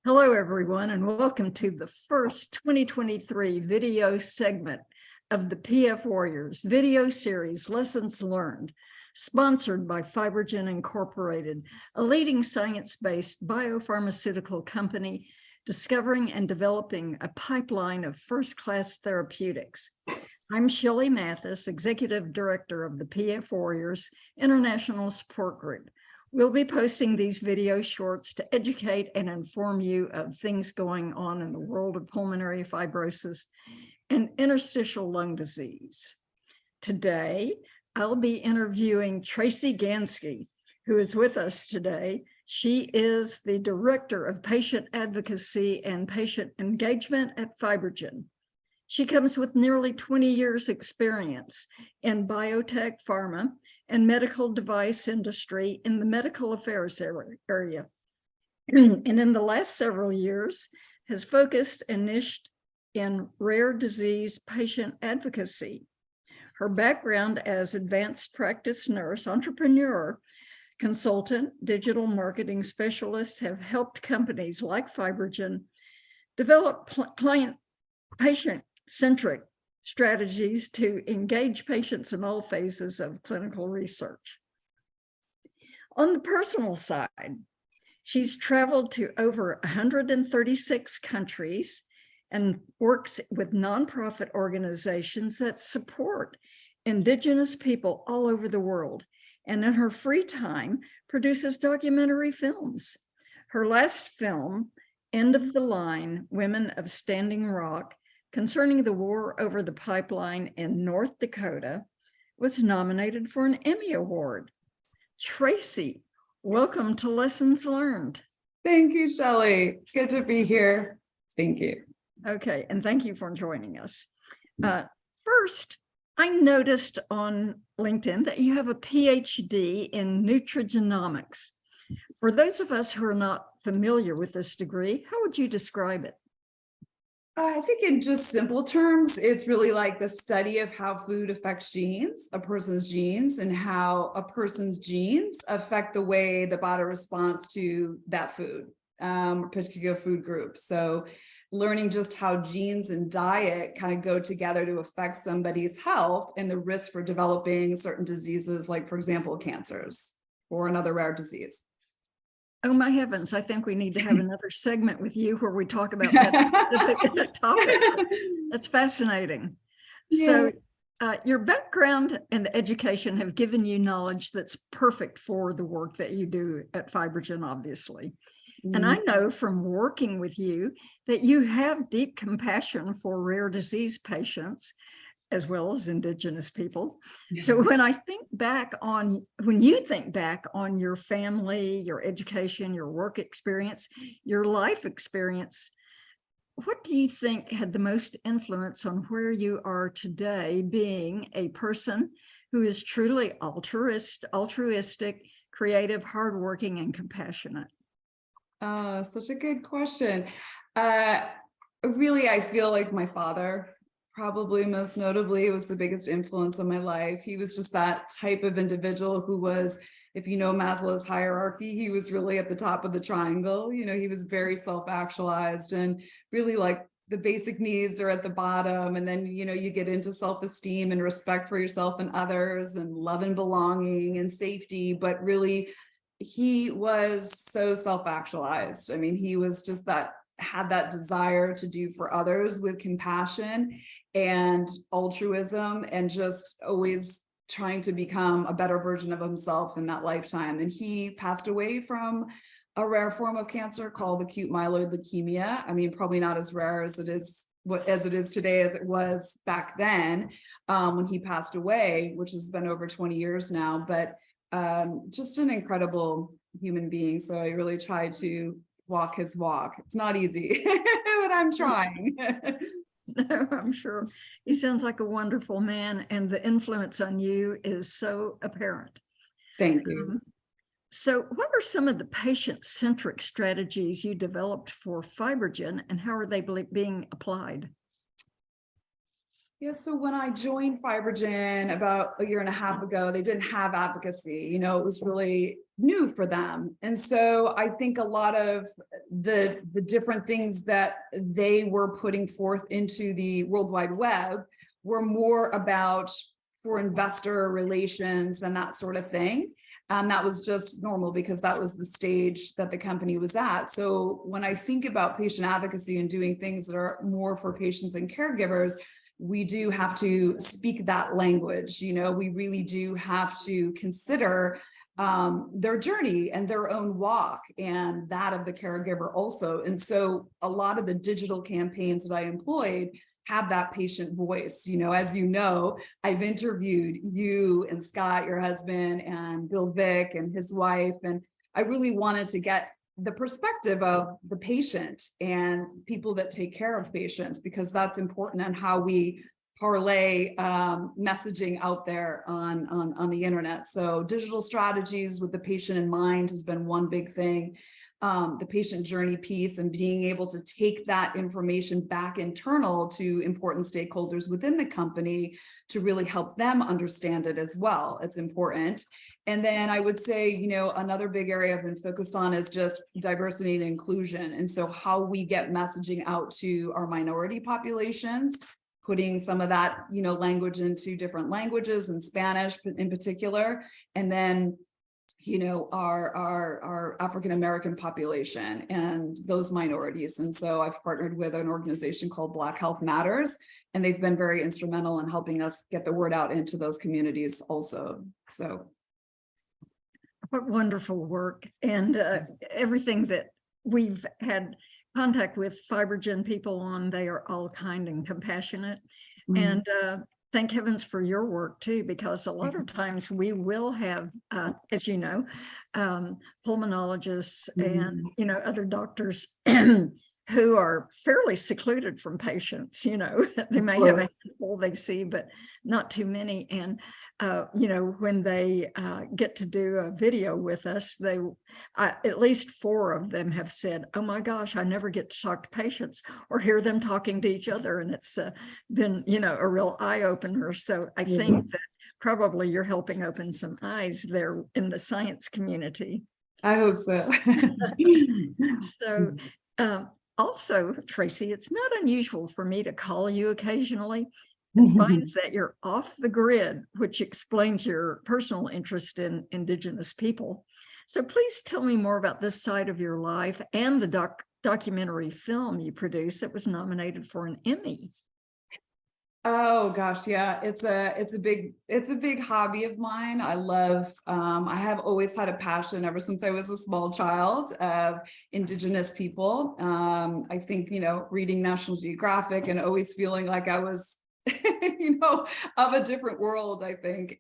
Hello, everyone, and welcome to the first 2023 video segment of the PF Warriors video series, Lessons Learned, sponsored by FibroGen Incorporated, a leading science-based biopharmaceutical company discovering and developing a pipeline of first-class therapeutics. I'm Shelley Mathis, Executive Director of the PF Warriors International Support Group. We'll be posting these video shorts to educate and inform you of things going on in the world of pulmonary fibrosis and interstitial lung disease. Today, I'll be interviewing Tracy Ganske, who is with us today. She is the Director of Patient Advocacy and Patient Engagement at FibroGen. She comes with nearly 20 years experience in biotech, pharma, and medical device industry in the medical affairs area. And in the last several years, has focused and niched in rare disease patient advocacy. Her background as advanced practice nurse, entrepreneur, consultant, digital marketing specialist have helped companies like FibroGen develop patient-centric strategies to engage patients in all phases of clinical research. On the personal side, she's traveled to over 136 countries and works with nonprofit organizations that support indigenous people all over the world. And in her free time, produces documentary films. Her last film, End of the Line, Women of Standing Rock, concerning the war over the pipeline in North Dakota, was nominated for an Emmy Award. Tracy, welcome to Lessons Learned. Thank you, Shelley. Good to be here. Thank you. Okay, and thank you for joining us. First, I noticed on LinkedIn that you have a PhD in nutrigenomics. For those of us who are not familiar with this degree, how would you describe it? I think in just simple terms, it's really like the study of how food affects genes, a person's genes, and how a person's genes affect the way the body responds to that food, particular food group. So learning just how genes and diet kind of go together to affect somebody's health and the risk for developing certain diseases, like, for example, cancers or another rare disease. Oh my heavens, I think we need to have another segment with you where we talk about that specific topic. That's fascinating. Yeah. So your background and education have given you knowledge that's perfect for the work that you do at FibroGen, obviously. And I know from working with you that you have deep compassion for rare disease patients, as well as indigenous people. Yeah. So when you think back on your family, your education, your work experience, your life experience, what do you think had the most influence on where you are today, being a person who is truly altruistic, creative, hardworking, and compassionate? Such a good question. Really, I feel like my father, probably most notably, was the biggest influence on my life. He was just that type of individual who was, if you know Maslow's hierarchy, he was really at the top of the triangle. You know, he was very self-actualized, and really like the basic needs are at the bottom. And then, you know, you get into self-esteem and respect for yourself and others and love and belonging and safety. But really, he was so self-actualized. I mean, he was just had that desire to do for others with compassion and altruism, and just always trying to become a better version of himself in that lifetime. And he passed away from a rare form of cancer called acute myeloid leukemia. I mean, probably not as rare as it is today, as it was back then when he passed away, which has been over 20 years now. But just an incredible human being. So I really try to walk his walk. It's not easy, but I'm trying. No, I'm sure. He sounds like a wonderful man, and the influence on you is so apparent. Thank you. So what are some of the patient-centric strategies you developed for FibroGen, and how are they being applied? Yeah, so when I joined FibroGen about a year and a half ago, they didn't have advocacy. It was really new for them. And so I think a lot of the different things that they were putting forth into the World Wide Web were more about for investor relations and that sort of thing. And that was just normal because that was the stage that the company was at. So when I think about patient advocacy and doing things that are more for patients and caregivers, we do have to speak that language. We really do have to consider their journey and their own walk and that of the caregiver also. And so a lot of the digital campaigns that I employed have that patient voice. As I've interviewed you and Scott, your husband, and Bill Vick and his wife, and I really wanted to get the perspective of the patient and people that take care of patients, because that's important and how we parlay messaging out there on the internet. So digital strategies with the patient in mind has been one big thing. The patient journey piece and being able to take that information back internal to important stakeholders within the company to really help them understand it as well. It's important. And then I would say, another big area I've been focused on is just diversity and inclusion. And so how we get messaging out to our minority populations, putting some of that, language into different languages and Spanish in particular, and then our African-American population and those minorities. And so I've partnered with an organization called Black Health Matters, and they've been very instrumental in helping us get the word out into those communities also. So what wonderful work. And everything that we've had contact with FibroGen people on, they are all kind and compassionate. And thank heavens for your work too, because a lot of times we will have, as you know, pulmonologists and, other doctors who are fairly secluded from patients. They may have a handful they see, but not too many. And, when they get to do a video with us, at least 4 of them have said, oh my gosh, I never get to talk to patients or hear them talking to each other. And it's been, a real eye opener. So I think that probably you're helping open some eyes there in the science community. I hope so. So also, Tracy, it's not unusual for me to call you occasionally and find that you're off the grid, which explains your personal interest in indigenous people. So please tell me more about this side of your life and the documentary film you produced that was nominated for an Emmy. Oh gosh, yeah, it's a big hobby of mine. I love, I have always had a passion ever since I was a small child of indigenous people. I think, reading National Geographic and always feeling like I was of a different world, I think,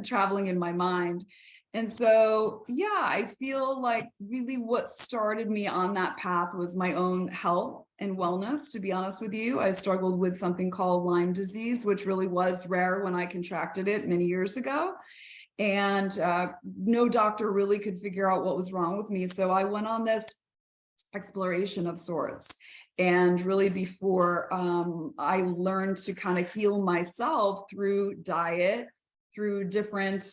traveling in my mind. And so, yeah, I feel like really what started me on that path was my own health and wellness, to be honest with you. I struggled with something called Lyme disease, which really was rare when I contracted it many years ago. And no doctor really could figure out what was wrong with me. So I went on this exploration of sorts. And really before I learned to kind of heal myself through diet, through different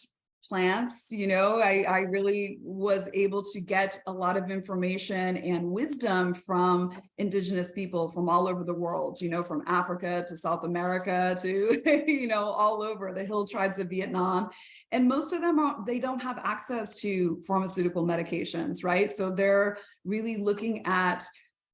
plants, I really was able to get a lot of information and wisdom from indigenous people from all over the world, from Africa to South America to, all over the hill tribes of Vietnam. And most of them they don't have access to pharmaceutical medications, right? So they're really looking at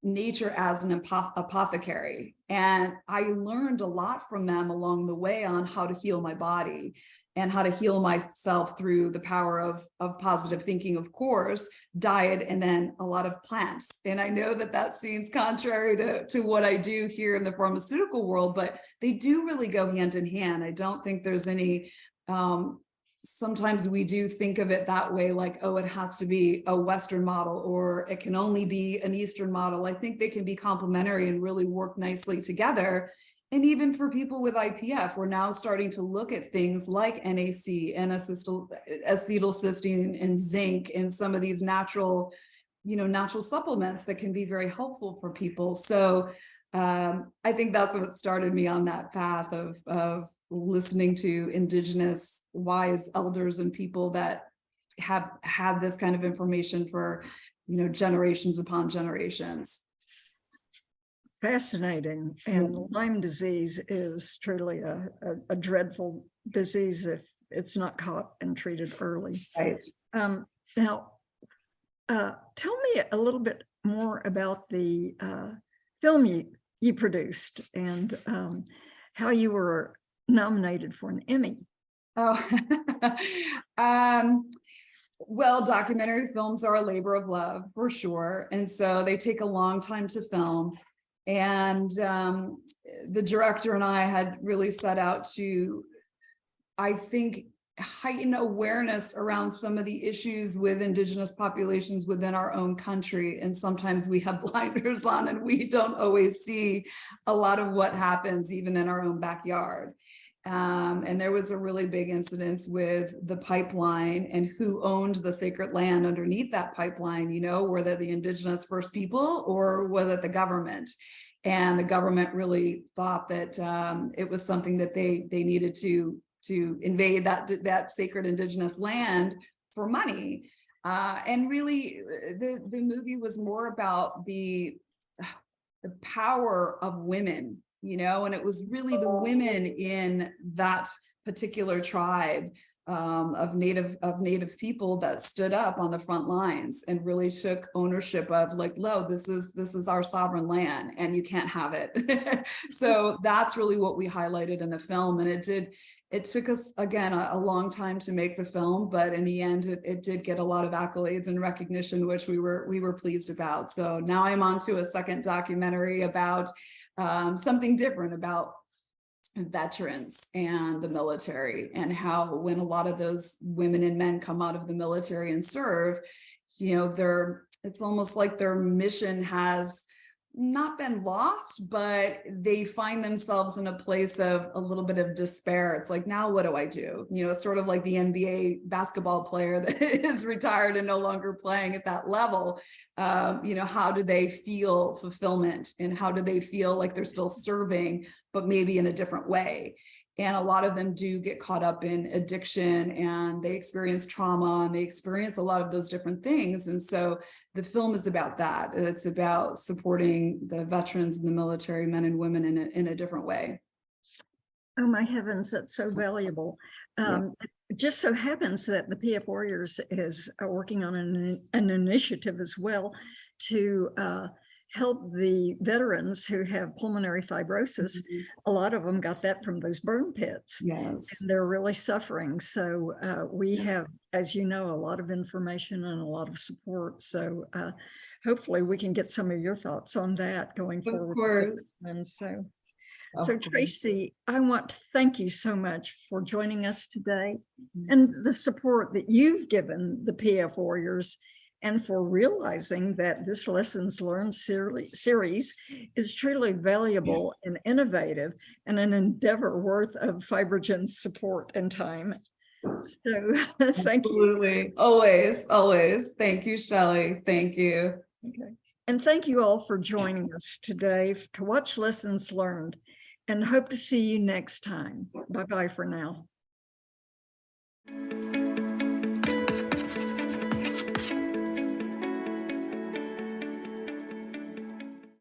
nature as an apothecary. And I learned a lot from them along the way on how to heal my body and how to heal myself through the power of positive thinking, of course, diet, and then a lot of plants. And I know that seems contrary to what I do here in the pharmaceutical world, but they do really go hand in hand. I don't think there's any sometimes we do think of it that way, like, oh, it has to be a Western model or it can only be an Eastern model. I think they can be complementary and really work nicely together. And even for people with IPF, we're now starting to look at things like NAC and acetylcysteine and zinc and some of these natural supplements that can be very helpful for people. So I think that's what started me on that path of listening to indigenous wise elders and people that have had this kind of information for, generations upon generations. Fascinating. And Lyme disease is truly a dreadful disease if it's not caught and treated early. Right. Now, tell me a little bit more about the film you produced and how you were nominated for an Emmy. Oh, well, documentary films are a labor of love for sure. And so they take a long time to film. And the director and I had really set out to, I think, heighten awareness around some of the issues with indigenous populations within our own country. And sometimes we have blinders on and we don't always see a lot of what happens even in our own backyard. And there was a really big incidence with the pipeline and who owned the sacred land underneath that pipeline, were they the indigenous First People or was it the government? And the government really thought that it was something that they needed to invade that sacred indigenous land for money. And really, the movie was more about the power of women, and it was really the women in that particular tribe of native people that stood up on the front lines and really took ownership of like, no, this is our sovereign land and you can't have it. So that's really what we highlighted in the film. And it took us, again, a long time to make the film, but in the end, it did get a lot of accolades and recognition, which we were pleased about. So now I'm on to a second documentary about something different, about veterans and the military, and how when a lot of those women and men come out of the military and serve, it's almost like their mission has not been lost, but they find themselves in a place of a little bit of despair. It's like, now what do I do? It's sort of like the NBA basketball player that is retired and no longer playing at that level. How do they feel fulfillment and how do they feel like they're still serving, but maybe in a different way? And a lot of them do get caught up in addiction and they experience trauma and they experience a lot of those different things. And so the film is about that. It's about supporting the veterans and the military men and women in a different way. Oh my heavens, that's so valuable. It just so happens that the PF Warriors is working on an initiative as well to help the veterans who have pulmonary fibrosis. A lot of them got that from those burn pits. Yes. And they're really suffering. So we have, as you know, a lot of information and a lot of support. So hopefully we can get some of your thoughts on that going forward. Of course. And so Tracy, I want to thank you so much for joining us today and the support that you've given the PF Warriors, and for realizing that this Lessons Learned series is truly valuable and innovative and an endeavor worth of FibroGen's support and time. So thank you. Always. Thank you, Shelley. Thank you. Okay. And thank you all for joining us today to watch Lessons Learned, and hope to see you next time. Bye-bye for now.